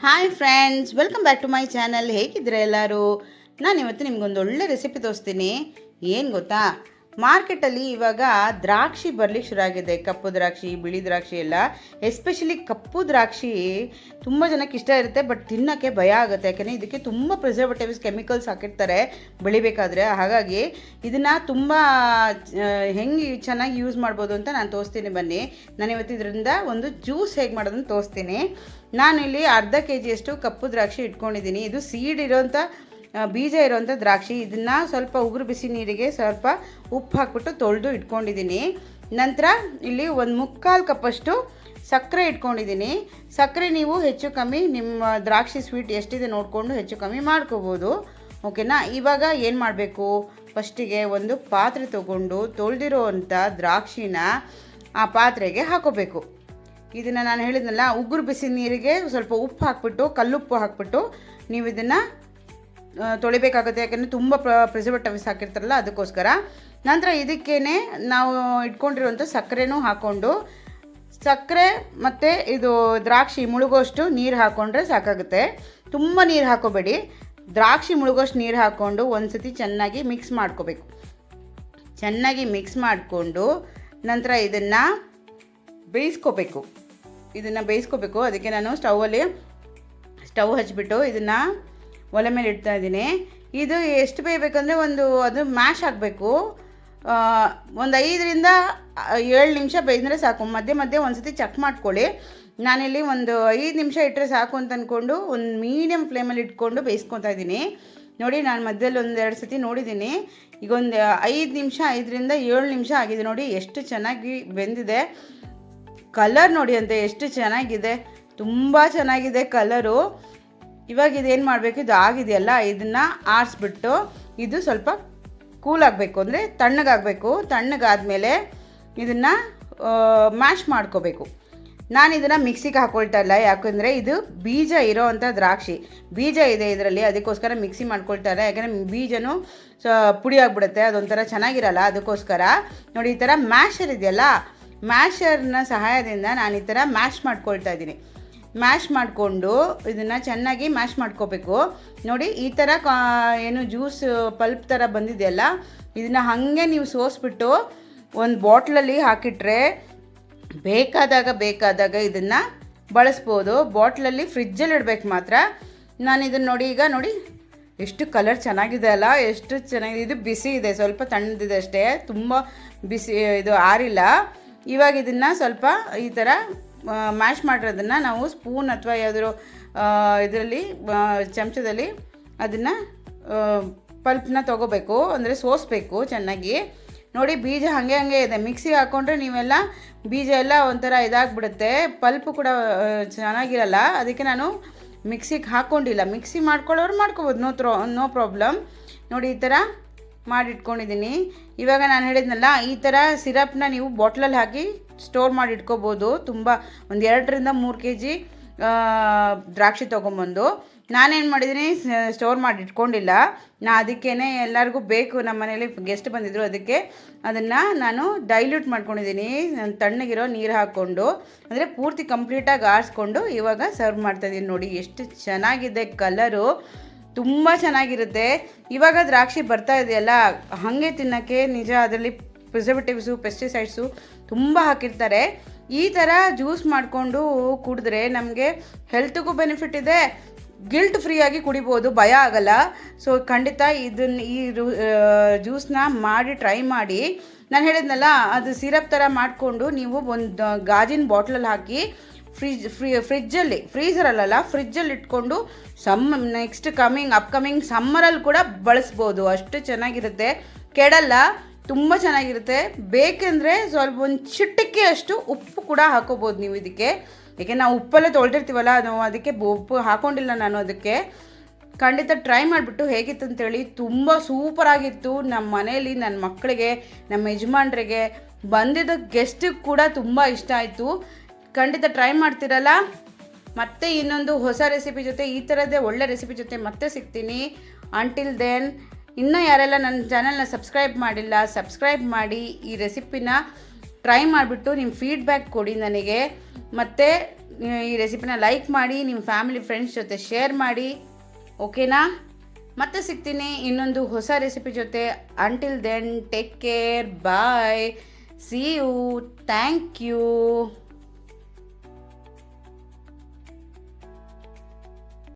Hi friends, welcome back to my channel. ಹೇಗಿದ್ರೆ ಎಲ್ಲರೂ? ನಾನು ಇವತ್ತು ನಿಮ್ಗೊಂದು ಒಳ್ಳೆ ರೆಸಿಪಿ ತೋರಿಸ್ತೀನಿ. ಏನು ಗೊತ್ತಾ, ಮಾರ್ಕೆಟಲ್ಲಿ ಇವಾಗ ದ್ರಾಕ್ಷಿ ಬರಲಿಕ್ಕೆ ಶುರುವಾಗಿದೆ. ಕಪ್ಪು ದ್ರಾಕ್ಷಿ, ಬಿಳಿ ದ್ರಾಕ್ಷಿ ಎಲ್ಲ. ಎಸ್ಪೆಷಲಿ ಕಪ್ಪು ದ್ರಾಕ್ಷಿ ತುಂಬ ಜನಕ್ಕೆ ಇಷ್ಟ ಇರುತ್ತೆ, ಬಟ್ ತಿನ್ನೋಕ್ಕೆ ಭಯ ಆಗುತ್ತೆ. ಯಾಕೆಂದರೆ ಇದಕ್ಕೆ ತುಂಬ ಪ್ರಿಸರ್ವೇಟಿವ್ಸ್, ಕೆಮಿಕಲ್ಸ್ ಹಾಕಿರ್ತಾರೆ ಬೆಳಿಬೇಕಾದ್ರೆ. ಹಾಗಾಗಿ ಇದನ್ನು ತುಂಬ ಹೆಂಗೆ ಚೆನ್ನಾಗಿ ಯೂಸ್ ಮಾಡ್ಬೋದು ಅಂತ ನಾನು ತೋರಿಸ್ತೀನಿ. ಬನ್ನಿ, ನಾನು ಇವತ್ತು ಇದರಿಂದ ಒಂದು ಜ್ಯೂಸ್ ಹೇಗೆ ಮಾಡೋದನ್ನು ತೋರಿಸ್ತೀನಿ. ನಾನಿಲ್ಲಿ ಅರ್ಧ ಕೆಜಿಯಷ್ಟು ಕಪ್ಪು ದ್ರಾಕ್ಷಿ ಇಟ್ಕೊಂಡಿದ್ದೀನಿ. ಇದು ಸೀಡ್ ಇರೋಂಥ ಬೀಜ ಇರೋವಂಥ ದ್ರಾಕ್ಷಿ. ಇದನ್ನು ಸ್ವಲ್ಪ ಉಗುರು ಬಿಸಿ ನೀರಿಗೆ ಸ್ವಲ್ಪ ಉಪ್ಪು ಹಾಕ್ಬಿಟ್ಟು ತೊಳೆದು ಇಟ್ಕೊಂಡಿದ್ದೀನಿ. ನಂತರ ಇಲ್ಲಿ ಒಂದು 3/4 ಕಪ್ಪಷ್ಟು ಸಕ್ಕರೆ ಇಟ್ಕೊಂಡಿದ್ದೀನಿ. ಸಕ್ಕರೆ ನೀವು ಹೆಚ್ಚು ಕಮ್ಮಿ ನಿಮ್ಮ ದ್ರಾಕ್ಷಿ ಸ್ವೀಟ್ ಎಷ್ಟಿದೆ ನೋಡಿಕೊಂಡು ಹೆಚ್ಚು ಕಮ್ಮಿ ಮಾಡ್ಕೋಬೋದು. ಓಕೆನಾ? ಇವಾಗ ಏನು ಮಾಡಬೇಕು, ಫಸ್ಟಿಗೆ ಒಂದು ಪಾತ್ರೆ ತೊಗೊಂಡು ತೊಳೆದಿರೋ ಅಂಥ ದ್ರಾಕ್ಷಿನ ಆ ಪಾತ್ರೆಗೆ ಹಾಕೋಬೇಕು. ಇದನ್ನು ನಾನು ಹೇಳಿದ್ನಲ್ಲ, ಉಗುರು ಬಿಸಿ ನೀರಿಗೆ ಸ್ವಲ್ಪ ಉಪ್ಪು ಹಾಕ್ಬಿಟ್ಟು, ಕಲ್ಲುಪ್ಪು ಹಾಕ್ಬಿಟ್ಟು ನೀವು ಇದನ್ನು ತೊಳಿಬೇಕಾಗುತ್ತೆ. ಯಾಕೆಂದರೆ ತುಂಬ ಪ್ರಿಸರ್ವೇಟಿವ್ಸ್ ಹಾಕಿರ್ತಾರಲ್ಲ, ಅದಕ್ಕೋಸ್ಕರ. ನಂತರ ಇದಕ್ಕೇ ನಾವು ಇಟ್ಕೊಂಡಿರುವಂಥ ಸಕ್ಕರೆನೂ ಹಾಕ್ಕೊಂಡು, ಸಕ್ಕರೆ ಮತ್ತು ಇದು ದ್ರಾಕ್ಷಿ ಮುಳುಗೋಷ್ಟು ನೀರು ಹಾಕ್ಕೊಂಡ್ರೆ ಸಾಕಾಗುತ್ತೆ. ತುಂಬ ನೀರು ಹಾಕೋಬೇಡಿ, ದ್ರಾಕ್ಷಿ ಮುಳುಗೋಷ್ಟು ನೀರು ಹಾಕ್ಕೊಂಡು ಒಂದು ಸತಿ ಚೆನ್ನಾಗಿ ಮಿಕ್ಸ್ ಮಾಡ್ಕೋಬೇಕು. ಚೆನ್ನಾಗಿ ಮಿಕ್ಸ್ ಮಾಡಿಕೊಂಡು ನಂತರ ಇದನ್ನು ಬೇಯಿಸ್ಕೋಬೇಕು. ಅದಕ್ಕೆ ನಾನು ಸ್ಟವ್ ಹಚ್ಚಿಬಿಟ್ಟು ಇದನ್ನು ಒಲೆ ಮೇಲೆ ಇಡ್ತಾ ಇದ್ದೀನಿ. ಇದು ಎಷ್ಟು ಬೇಯಬೇಕಂದ್ರೆ ಅದು ಮ್ಯಾಶ್ ಆಗಬೇಕು. ಒಂದು 5ರಿಂದ 7 ನಿಮಿಷ ಬೇಯಿದ್ರೆ ಸಾಕು. ಮಧ್ಯೆ ಮಧ್ಯೆ ಒಂದು ಸತಿ ಚೆಕ್ ಮಾಡ್ಕೊಳ್ಳಿ. ನಾನಿಲ್ಲಿ ಒಂದು 5 ನಿಮಿಷ ಇಟ್ಟರೆ ಸಾಕು ಅಂತ ಅಂದ್ಕೊಂಡು ಒಂದು ಮೀಡಿಯಮ್ ಫ್ಲೇಮಲ್ಲಿ ಇಟ್ಕೊಂಡು ಬೇಯಿಸ್ಕೊತಾ ಇದ್ದೀನಿ. ನೋಡಿ, ನಾನು ಮಧ್ಯದಲ್ಲಿ 1-2 ಸತಿ ನೋಡಿದ್ದೀನಿ. ಈಗ ಒಂದು 5ರಿಂದ 7 ನಿಮಿಷ ಆಗಿದೆ. ನೋಡಿ ಎಷ್ಟು ಚೆನ್ನಾಗಿ ಬೆಂದಿದೆ. ಕಲರ್ ನೋಡಿ ಅಂತ ಎಷ್ಟು ಚೆನ್ನಾಗಿದೆ, ತುಂಬ ಚೆನ್ನಾಗಿದೆ ಕಲರು. ಇವಾಗ ಇದೇನು ಮಾಡಬೇಕು, ಇದು ಆಗಿದೆಯಲ್ಲ, ಇದನ್ನು ಆರಿಸ್ಬಿಟ್ಟು ಇದು ಸ್ವಲ್ಪ ಕೂಲ್ ಆಗಬೇಕು, ಅಂದರೆ ತಣ್ಣಗಾಗಬೇಕು. ತಣ್ಣಗಾದಮೇಲೆ ಇದನ್ನು ಮ್ಯಾಶ್ ಮಾಡ್ಕೋಬೇಕು. ನಾನು ಇದನ್ನು ಮಿಕ್ಸಿಗೆ ಹಾಕ್ಕೊಳ್ತಾ ಇಲ್ಲ, ಯಾಕೆಂದರೆ ಇದು ಬೀಜ ಇರೋ ಅಂಥ ದ್ರಾಕ್ಷಿ, ಬೀಜ ಇದೆ ಇದರಲ್ಲಿ, ಅದಕ್ಕೋಸ್ಕರ ಮಿಕ್ಸಿ ಮಾಡ್ಕೊಳ್ತಾರೆ. ಯಾಕೆಂದರೆ ಬೀಜನೂ ಪುಡಿ ಆಗಿಬಿಡುತ್ತೆ, ಅದೊಂಥರ ಚೆನ್ನಾಗಿರಲ್ಲ. ಅದಕ್ಕೋಸ್ಕರ ನೋಡಿ, ಈ ಥರ ಮ್ಯಾಶರ್ ಇದೆಯಲ್ಲ, ಮ್ಯಾಶರ್ನ ಸಹಾಯದಿಂದ ನಾನು ಈ ಥರ ಮ್ಯಾಶ್ ಮಾಡ್ಕೊಳ್ತಾ ಇದ್ದೀನಿ. ಮ್ಯಾಶ್ ಮಾಡಿಕೊಂಡು ಇದನ್ನು ಚೆನ್ನಾಗಿ ಮ್ಯಾಶ್ ಮಾಡ್ಕೋಬೇಕು. ನೋಡಿ, ಈ ಥರ ಏನು ಜ್ಯೂಸ್ ಪಲ್ಪ್ ಥರ ಬಂದಿದೆಯಲ್ಲ, ಇದನ್ನು ಹಾಗೆ ನೀವು ಸೋಸ್ಬಿಟ್ಟು ಒಂದು ಬಾಟ್ಲಲ್ಲಿ ಹಾಕಿಟ್ರೆ ಬೇಕಾದಾಗ ಇದನ್ನು ಬಳಸ್ಬೋದು. ಬಾಟ್ಲಲ್ಲಿ ಫ್ರಿಜ್ಜಲ್ಲಿ ಇಡಬೇಕು ಮಾತ್ರ. ನಾನು ಇದನ್ನು ನೋಡಿ, ಈಗ ನೋಡಿ ಎಷ್ಟು ಕಲರ್ ಚೆನ್ನಾಗಿದೆ ಅಲ್ಲ, ಎಷ್ಟು ಚೆನ್ನಾಗಿದೆ. ಇದು ಬಿಸಿ ಇದೆ, ಸ್ವಲ್ಪ ತಣ್ಣದಿದೆ ಅಷ್ಟೇ, ತುಂಬ ಬಿಸಿ ಇದು ಆರಿಲ್ಲ. ಇವಾಗ ಇದನ್ನು ಸ್ವಲ್ಪ ಈ ಥರ ಮ್ಯಾಶ್ ಮಾಡಿರೋದನ್ನು ನಾವು ಸ್ಪೂನ್ ಅಥವಾ ಯಾವುದಾದ್ರು ಇದರಲ್ಲಿ ಚಮಚದಲ್ಲಿ ಅದನ್ನು ಪಲ್ಪ್ನ ತೊಗೋಬೇಕು, ಅಂದರೆ ಸೋಸಬೇಕು ಚೆನ್ನಾಗಿ. ನೋಡಿ, ಬೀಜ ಹಾಗೆ ಇದೆ. ಮಿಕ್ಸಿಗೆ ಹಾಕ್ಕೊಂಡ್ರೆ ನೀವೆಲ್ಲ ಬೀಜ ಎಲ್ಲ ಒಂಥರ ಇದಾಗಿಬಿಡುತ್ತೆ, ಪಲ್ಪು ಕೂಡ ಚೆನ್ನಾಗಿರಲ್ಲ. ಅದಕ್ಕೆ ನಾನು ಮಿಕ್ಸಿಗೆ ಹಾಕ್ಕೊಂಡಿಲ್ಲ. ಮಿಕ್ಸಿ ಮಾಡ್ಕೊಳ್ಳೋರು ಮಾಡ್ಕೋಬೋದು, ನೋ ಪ್ರಾಬ್ಲಮ್. ನೋಡಿ, ಈ ಥರ ಮಾಡಿಟ್ಕೊಂಡಿದ್ದೀನಿ. ಇವಾಗ ನಾನು ಹೇಳಿದ್ನಲ್ಲ, ಈ ಥರ ಸಿರಪ್ನ ನೀವು ಬಾಟ್ಲಲ್ಲಿ ಹಾಕಿ ಸ್ಟೋರ್ ಮಾಡಿ ಇಟ್ಕೋಬೋದು. ತುಂಬ ಒಂದು 2ರಿಂದ 3 kg ದ್ರಾಕ್ಷಿ ತೊಗೊಂಬಂದು ನಾನೇನು ಮಾಡಿದ್ದೀನಿ, ಸ್ಟೋರ್ ಮಾಡಿ ಇಟ್ಕೊಂಡಿಲ್ಲ. ಅದಕ್ಕೇ ಎಲ್ಲರಿಗೂ ಬೇಕು, ನಮ್ಮ ಮನೇಲಿ ಗೆಸ್ಟ್ ಬಂದಿದ್ದರು, ಅದಕ್ಕೆ ಅದನ್ನು ನಾನು ಡೈಲ್ಯೂಟ್ ಮಾಡ್ಕೊಂಡಿದ್ದೀನಿ. ತಣ್ಣಗಿರೋ ನೀರು ಹಾಕ್ಕೊಂಡು, ಅಂದರೆ ಪೂರ್ತಿ ಕಂಪ್ಲೀಟಾಗಿ ಆರಿಸ್ಕೊಂಡು ಇವಾಗ ಸರ್ವ್ ಮಾಡ್ತಾಯಿದ್ದೀನಿ. ನೋಡಿ ಎಷ್ಟು ಚೆನ್ನಾಗಿದೆ ಕಲರು, ತುಂಬ ಚೆನ್ನಾಗಿರುತ್ತೆ. ಇವಾಗ ದ್ರಾಕ್ಷಿ ಬರ್ತಾ ಇದೆಯಲ್ಲ, ಹಾಗೆ ತಿನ್ನೋಕ್ಕೆ ನಿಜ ಅದರಲ್ಲಿ ಪ್ರಿಸರ್ವೇಟಿವ್ಸು, ಪೆಸ್ಟಿಸೈಡ್ಸು ತುಂಬ ಹಾಕಿರ್ತಾರೆ. ಈ ಥರ ಜ್ಯೂಸ್ ಮಾಡಿಕೊಂಡು ಕುಡಿದ್ರೆ ನಮಗೆ ಹೆಲ್ತ್ಗೂ ಬೆನಿಫಿಟ್ ಇದೆ, ಗಿಲ್ಟ್ ಫ್ರೀಯಾಗಿ ಕುಡಿಬೋದು, ಭಯ ಆಗಲ್ಲ. ಸೊ ಖಂಡಿತ ಈ ಜ್ಯೂಸನ್ನ ಮಾಡಿ ಟ್ರೈ ಮಾಡಿ. ನಾನು ಹೇಳಿದ್ನಲ್ಲ, ಅದು ಸಿರಪ್ ಥರ ಮಾಡಿಕೊಂಡು ನೀವು ಒಂದು ಗಾಜಿನ ಬಾಟ್ಲಲ್ಲಿ ಹಾಕಿ ಫ್ರಿಜ್ಜಲ್ಲಿ, ಫ್ರಿಜ್ಜಲ್ಲಿ ಇಟ್ಕೊಂಡು ನೆಕ್ಸ್ಟ್ ಅಪ್ಕಮಿಂಗ್ ಸಮ್ಮರಲ್ಲಿ ಕೂಡ ಬಳಸ್ಬೋದು. ಅಷ್ಟು ಚೆನ್ನಾಗಿರುತ್ತೆ, ಕೆಡಲ್ಲ, ತುಂಬ ಚೆನ್ನಾಗಿರುತ್ತೆ. ಬೇಕೆಂದರೆ ಸ್ವಲ್ಪ ಒಂದು ಚಿಟಿಕೆ ಅಷ್ಟು ಉಪ್ಪು ಕೂಡ ಹಾಕೋಬೋದು ನೀವು ಇದಕ್ಕೆ. ಏಕೆ ನಾವು ಉಪ್ಪಲ್ಲೇ ತೊಳೆದಿರ್ತೀವಲ್ಲ, ನಾವು ಅದಕ್ಕೆ ಉಪ್ಪು ಹಾಕ್ಕೊಂಡಿಲ್ಲ ನಾನು. ಅದಕ್ಕೆ ಖಂಡಿತ ಟ್ರೈ ಮಾಡಿಬಿಟ್ಟು ಹೇಗಿತ್ತು ಅಂತೇಳಿ. ತುಂಬ ಸೂಪರಾಗಿತ್ತು. ನಮ್ಮ ಮನೇಲಿ ನನ್ನ ಮಕ್ಕಳಿಗೆ, ನಮ್ಮ ಯಜಮಾನ್ರಿಗೆ, ಬಂದಿದ್ದ ಗೆಸ್ಟಿಗೆ ಕೂಡ ತುಂಬ ಇಷ್ಟ ಆಯಿತು. ಖಂಡಿತ ಟ್ರೈ ಮಾಡ್ತಿರಲ್ಲ. ಮತ್ತೆ ಇನ್ನೊಂದು ಹೊಸ ರೆಸಿಪಿ ಜೊತೆ, ಈ ಥರದ್ದೇ ಒಳ್ಳೆ ರೆಸಿಪಿ ಜೊತೆ ಮತ್ತೆ ಸಿಗ್ತೀನಿ. ಅಂಟಿಲ್ ದೆನ್, ಇನ್ನೂ ಯಾರೆಲ್ಲ ನನ್ನ ಚಾನಲ್ನ ಸಬ್ಸ್ಕ್ರೈಬ್ ಮಾಡಿಲ್ಲ, ಸಬ್ಸ್ಕ್ರೈಬ್ ಮಾಡಿ. ಈ ರೆಸಿಪಿನ ಟ್ರೈ ಮಾಡಿಬಿಟ್ಟು ನಿಮ್ಮ ಫೀಡ್ಬ್ಯಾಕ್ ಕೊಡಿ ನನಗೆ. ಮತ್ತು ಈ ರೆಸಿಪಿನ ಲೈಕ್ ಮಾಡಿ, ನಿಮ್ಮ ಫ್ಯಾಮಿಲಿ ಫ್ರೆಂಡ್ಸ್ ಜೊತೆ ಶೇರ್ ಮಾಡಿ. ಓಕೆನಾ? ಮತ್ತೆ ಸಿಗ್ತೀನಿ ಇನ್ನೊಂದು ಹೊಸ ರೆಸಿಪಿ ಜೊತೆ. Until then take care, bye, see you, thank you.